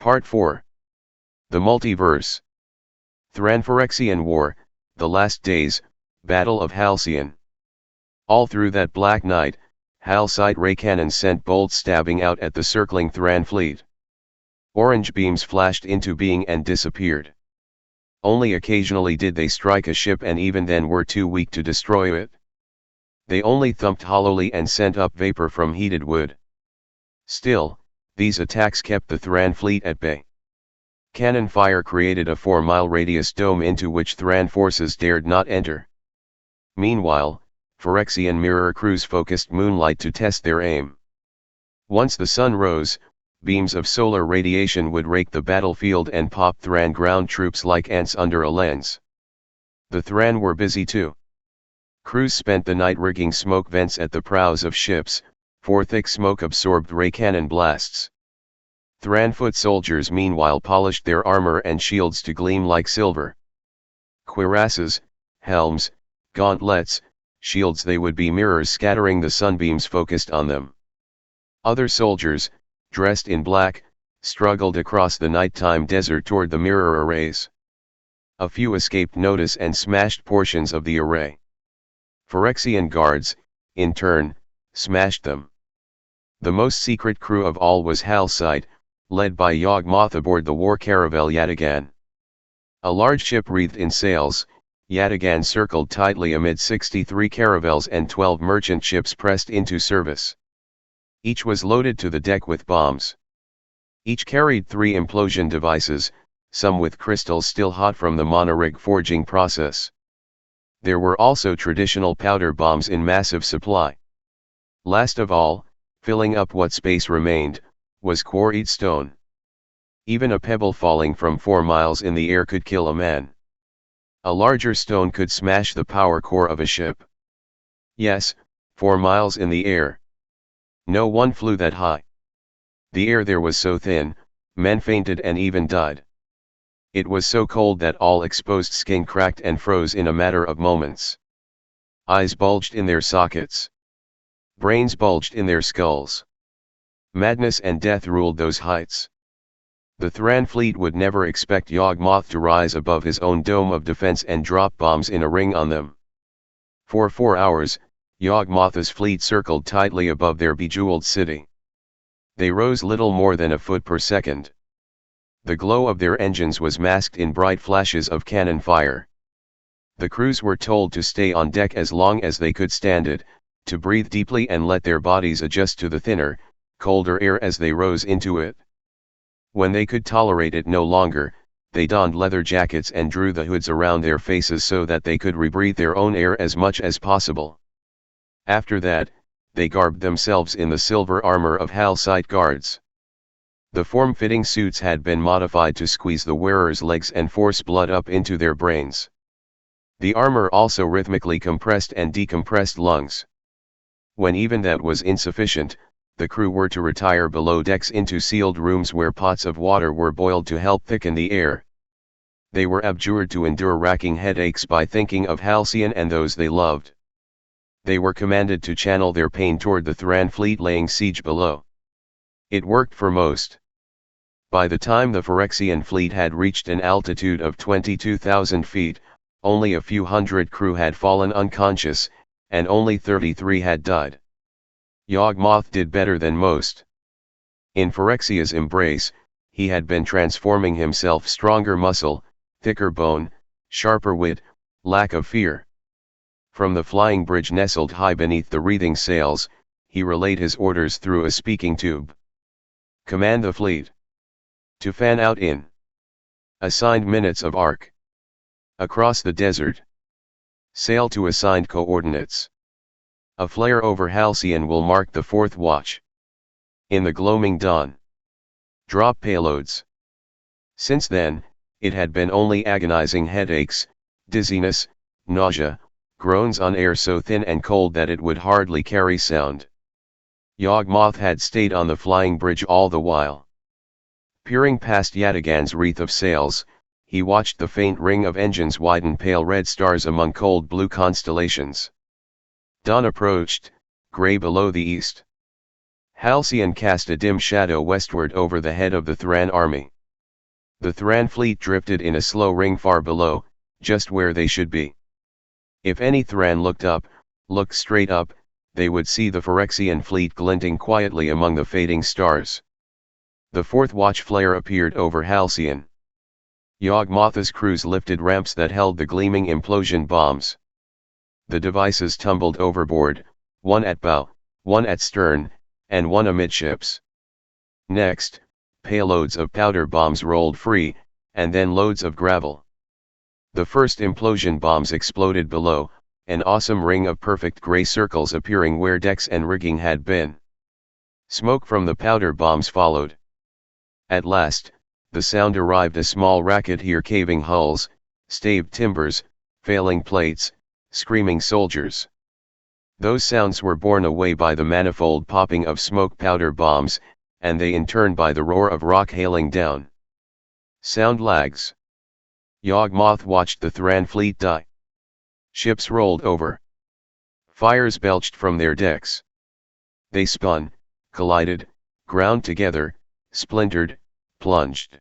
Part 4. The Multiverse. Thran Phyrexian War, The Last Days, Battle of Halcyon. All through that black night, Halcite ray cannons sent bolts stabbing out at the circling Thran fleet. Orange beams flashed into being and disappeared. Only occasionally did they strike a ship, and even then were too weak to destroy it. They only thumped hollowly and sent up vapor from heated wood. Still, these attacks kept the Thran fleet at bay. Cannon fire created a 4-mile radius dome into which Thran forces dared not enter. Meanwhile, Phyrexian mirror crews focused moonlight to test their aim. Once the sun rose, beams of solar radiation would rake the battlefield and pop Thran ground troops like ants under a lens. The Thran were busy too. Crews spent the night rigging smoke vents at the prows of ships, for thick smoke-absorbed ray cannon blasts. Thran foot soldiers meanwhile polished their armor and shields to gleam like silver. Cuirasses, helms, gauntlets, shields, they would be mirrors scattering the sunbeams focused on them. Other soldiers, dressed in black, struggled across the nighttime desert toward the mirror arrays. A few escaped notice and smashed portions of the array. Phyrexian guards, in turn, smashed them. The most secret crew of all was Halcite, led by Yawgmoth aboard the war caravel Yatagan. A large ship wreathed in sails, Yatagan circled tightly amid 63 caravels and 12 merchant ships pressed into service. Each was loaded to the deck with bombs. Each carried 3 implosion devices, some with crystals still hot from the monorig forging process. There were also traditional powder bombs in massive supply. Last of all, filling up what space remained, was quarried stone. Even a pebble falling from 4 miles in the air could kill a man. A larger stone could smash the power core of a ship. Yes, 4 miles in the air. No one flew that high. The air there was so thin, men fainted and even died. It was so cold that all exposed skin cracked and froze in a matter of moments. Eyes bulged in their sockets. Brains bulged in their skulls. Madness and death ruled those heights. The Thran fleet would never expect Yawgmoth to rise above his own dome of defense and drop bombs in a ring on them. For 4 hours, Yawgmoth's fleet circled tightly above their bejeweled city. They rose little more than a foot per second. The glow of their engines was masked in bright flashes of cannon fire. The crews were told to stay on deck as long as they could stand it, to breathe deeply and let their bodies adjust to the thinner, colder air as they rose into it. When they could tolerate it no longer, they donned leather jackets and drew the hoods around their faces so that they could rebreathe their own air as much as possible. After that, they garbed themselves in the silver armor of Halcite guards. The form-fitting suits had been modified to squeeze the wearers' legs and force blood up into their brains. The armor also rhythmically compressed and decompressed lungs. When even that was insufficient, the crew were to retire below decks into sealed rooms where pots of water were boiled to help thicken the air. They were abjured to endure racking headaches by thinking of Halcyon and those they loved. They were commanded to channel their pain toward the Thran fleet laying siege below. It worked for most. By the time the Phyrexian fleet had reached an altitude of 22,000 feet, only a few hundred crew had fallen unconscious, and only 33 had died. Yawgmoth did better than most. In Phyrexia's embrace, he had been transforming himself: stronger muscle, thicker bone, sharper wit, lack of fear. From the flying bridge nestled high beneath the wreathing sails, he relayed his orders through a speaking tube. Command the fleet to fan out in assigned minutes of arc. Across the desert. Sail to assigned coordinates. A flare over Halcyon will mark the 4th watch. In the gloaming dawn. Drop payloads. Since then, it had been only agonizing headaches, dizziness, nausea, groans on air so thin and cold that it would hardly carry sound. Yawgmoth had stayed on the flying bridge all the while. Peering past Yatagan's wreath of sails, he watched the faint ring of engines widen pale red stars among cold blue constellations. Dawn approached, gray below the east. Halcyon cast a dim shadow westward over the head of the Thran army. The Thran fleet drifted in a slow ring far below, just where they should be. If any Thran looked straight up, they would see the Phyrexian fleet glinting quietly among the fading stars. The fourth watch flare appeared over Halcyon. Yawgmoth's crews lifted ramps that held the gleaming implosion bombs. The devices tumbled overboard, one at bow, one at stern, and one amidships. Next, payloads of powder bombs rolled free, and then loads of gravel. The first implosion bombs exploded below, an awesome ring of perfect gray circles appearing where decks and rigging had been. Smoke from the powder bombs followed. At last, the sound arrived, a small racket here: caving hulls, staved timbers, failing plates, screaming soldiers. Those sounds were borne away by the manifold popping of smoke powder bombs, and they in turn by the roar of rock hailing down. Sound lags. Yawgmoth watched the Thran fleet die. Ships rolled over. Fires belched from their decks. They spun, collided, ground together, splintered, plunged.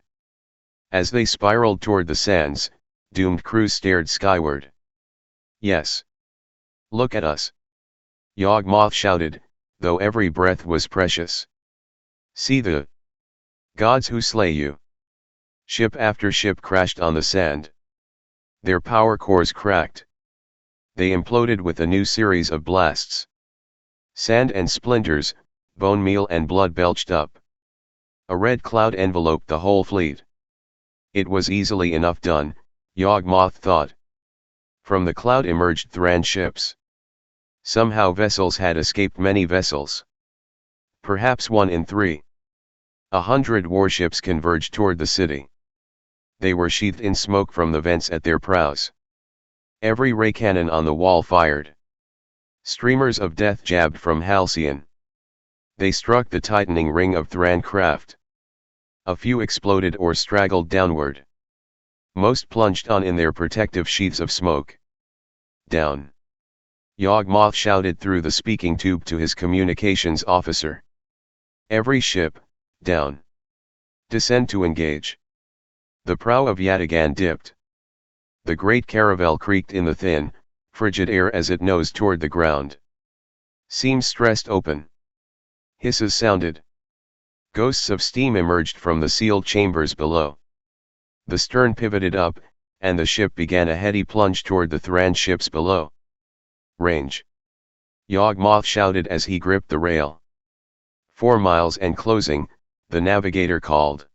As they spiraled toward the sands, doomed crews stared skyward. "Yes. Look at us!" Yawgmoth shouted, though every breath was precious. "See the gods who slay you!" Ship after ship crashed on the sand. Their power cores cracked. They imploded with a new series of blasts. Sand and splinters, bone meal and blood belched up. A red cloud enveloped the whole fleet. It was easily enough done, Yawgmoth thought. From the cloud emerged Thran ships. Somehow vessels had escaped, many vessels. Perhaps 1 in 3. 100 warships converged toward the city. They were sheathed in smoke from the vents at their prows. Every ray cannon on the wall fired. Streamers of death jabbed from Halcyon. They struck the tightening ring of Thran craft. A few exploded or straggled downward. Most plunged on in their protective sheaths of smoke. "Down!" Yawgmoth shouted through the speaking tube to his communications officer. "Every ship, down! Descend to engage!" The prow of Yatagan dipped. The great caravel creaked in the thin, frigid air as it nosed toward the ground. Seams stressed open. Hisses sounded. Ghosts of steam emerged from the sealed chambers below. The stern pivoted up, and the ship began a heady plunge toward the Thran ships below. "Range!" Yawgmoth shouted as he gripped the rail. 4 miles and closing, the navigator called.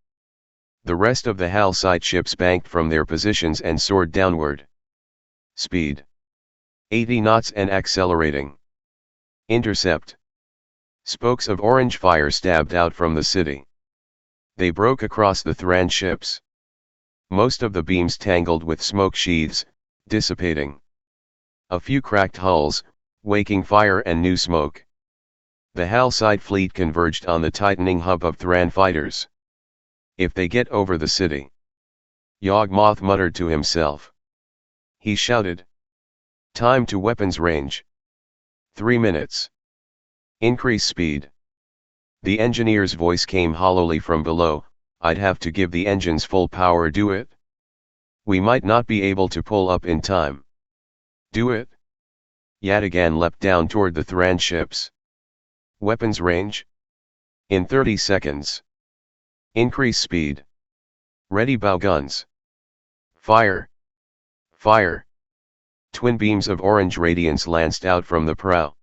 The rest of the Halcyon ships banked from their positions and soared downward. Speed: 80 knots and accelerating. Intercept. Spokes of orange fire stabbed out from the city. They broke across the Thran ships. Most of the beams tangled with smoke sheaths, dissipating. A few cracked hulls, waking fire and new smoke. The Halcyon fleet converged on the tightening hub of Thran fighters. "If they get over the city," Yawgmoth muttered to himself. He shouted. "Time to weapons range. 3 minutes. Increase speed." The engineer's voice came hollowly from below. "I'd have to give the engines full power. Do it. We might not be able to pull up in time." "Do it." Yatagan leapt down toward the Thran ships. "Weapons range? In 30 seconds. Increase speed. Ready bow guns. Fire! Fire!" Twin beams of orange radiance lanced out from the prow.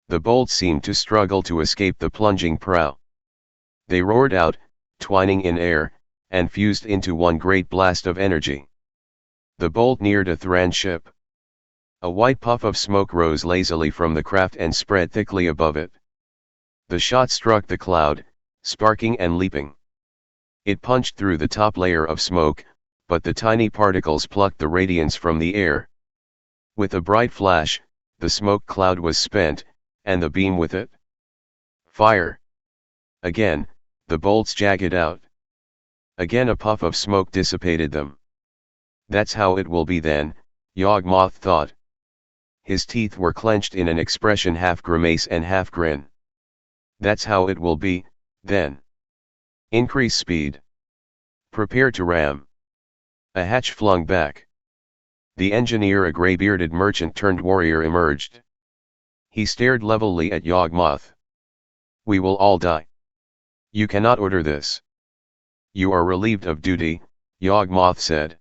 The bolts seemed to struggle to escape the plunging prow. They roared out, twining in air, and fused into one great blast of energy. The bolt neared a Thran ship. A white puff of smoke rose lazily from the craft and spread thickly above it. The shot struck the cloud, sparking and leaping. It punched through the top layer of smoke, but the tiny particles plucked the radiance from the air. With a bright flash, the smoke cloud was spent, and the beam with it. Fire! Again, the bolts jagged out. Again a puff of smoke dissipated them. "That's how it will be then," Yawgmoth thought. His teeth were clenched in an expression half grimace and half grin. That's how it will be, then. Increase speed. Prepare to ram. A hatch flung back. The engineer, a grey-bearded merchant turned warrior, emerged. He stared levelly at Yawgmoth. We will all die. You cannot order this. You are relieved of duty, Yawgmoth said.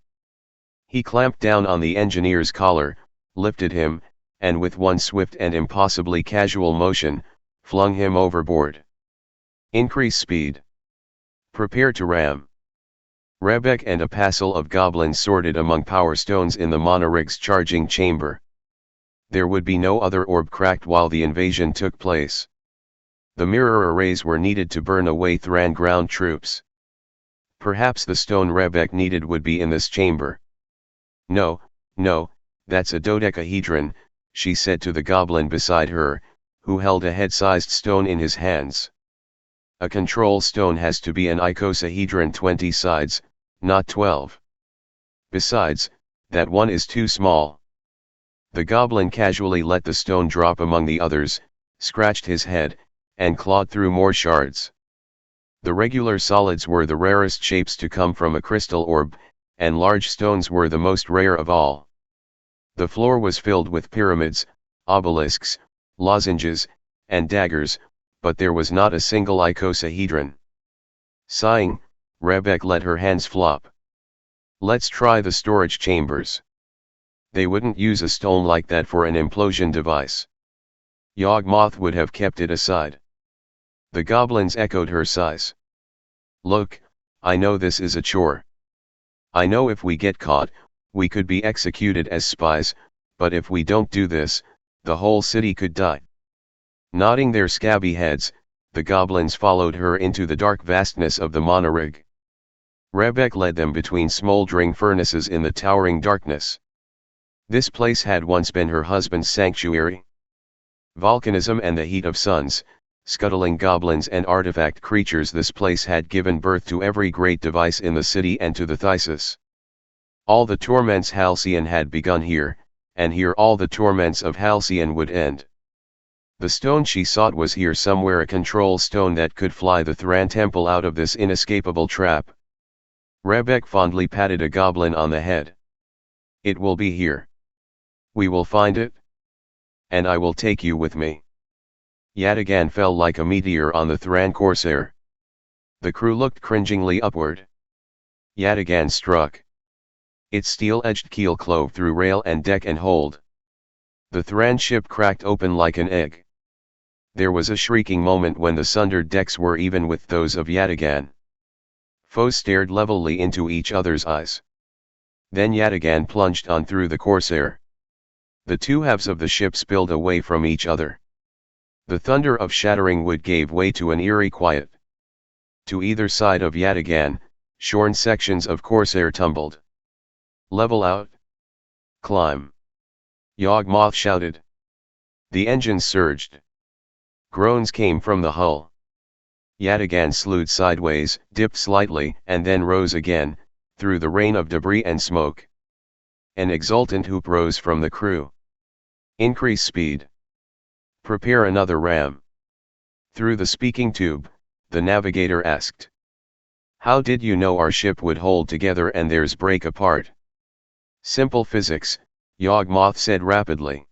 He clamped down on the engineer's collar, lifted him, and with one swift and impossibly casual motion, flung him overboard. Increase speed. Prepare to ram. Rebek and a passel of goblins sorted among power stones in the monorig's charging chamber. There would be no other orb cracked while the invasion took place. The mirror arrays were needed to burn away Thran ground troops. Perhaps the stone Rebek needed would be in this chamber. No, that's a dodecahedron, she said to the goblin beside her, who held a head-sized stone in his hands. A control stone has to be an icosahedron, 20 sides, not 12. Besides, that one is too small. The goblin casually let the stone drop among the others, scratched his head, and clawed through more shards. The regular solids were the rarest shapes to come from a crystal orb, and large stones were the most rare of all. The floor was filled with pyramids, obelisks, lozenges, and daggers, but there was not a single icosahedron. Sighing, Rebek let her hands flop. Let's try the storage chambers. They wouldn't use a stone like that for an implosion device. Yawgmoth would have kept it aside. The goblins echoed her sighs. Look, I know this is a chore. I know if we get caught, we could be executed as spies, but if we don't do this, the whole city could die. Nodding their scabby heads, the goblins followed her into the dark vastness of the monorig. Rebek led them between smoldering furnaces in the towering darkness. This place had once been her husband's sanctuary. Volcanism and the heat of suns, scuttling goblins and artifact creatures, this place had given birth to every great device in the city and to the Thysis. All the torments Halcyon had begun here, and here all the torments of Halcyon would end. The stone she sought was here somewhere, a control stone that could fly the Thran temple out of this inescapable trap. Rebek fondly patted a goblin on the head. It will be here. We will find it. And I will take you with me. Yatagan fell like a meteor on the Thran corsair. The crew looked cringingly upward. Yatagan struck. Its steel-edged keel clove through rail and deck and hold. The Thran ship cracked open like an egg. There was a shrieking moment when the sundered decks were even with those of Yatagan. Foes stared levelly into each other's eyes. Then Yatagan plunged on through the corsair. The two halves of the ship spilled away from each other. The thunder of shattering wood gave way to an eerie quiet. To either side of Yatagan, shorn sections of corsair tumbled. Level out. Climb. Yawgmoth shouted. The engines surged. Groans came from the hull. Yatagan slewed sideways, dipped slightly, and then rose again, through the rain of debris and smoke. An exultant whoop rose from the crew. Increase speed. Prepare another ram. Through the speaking tube, the navigator asked. How did you know our ship would hold together and theirs break apart? Simple physics, Yawgmoth said rapidly.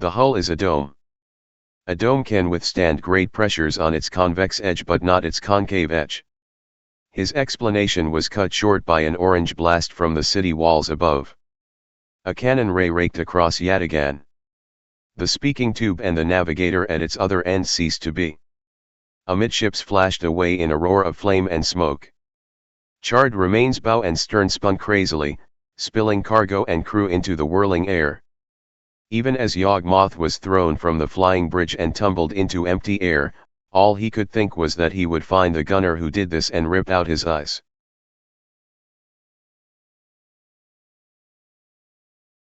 The hull is a dome. A dome can withstand great pressures on its convex edge but not its concave edge. His explanation was cut short by an orange blast from the city walls above. A cannon ray raked across Yatagan. The speaking tube and the navigator at its other end ceased to be. Amidships flashed away in a roar of flame and smoke. Charred remains, bow and stern, spun crazily, spilling cargo and crew into the whirling air. Even as Yawgmoth was thrown from the flying bridge and tumbled into empty air, all he could think was that he would find the gunner who did this and rip out his eyes.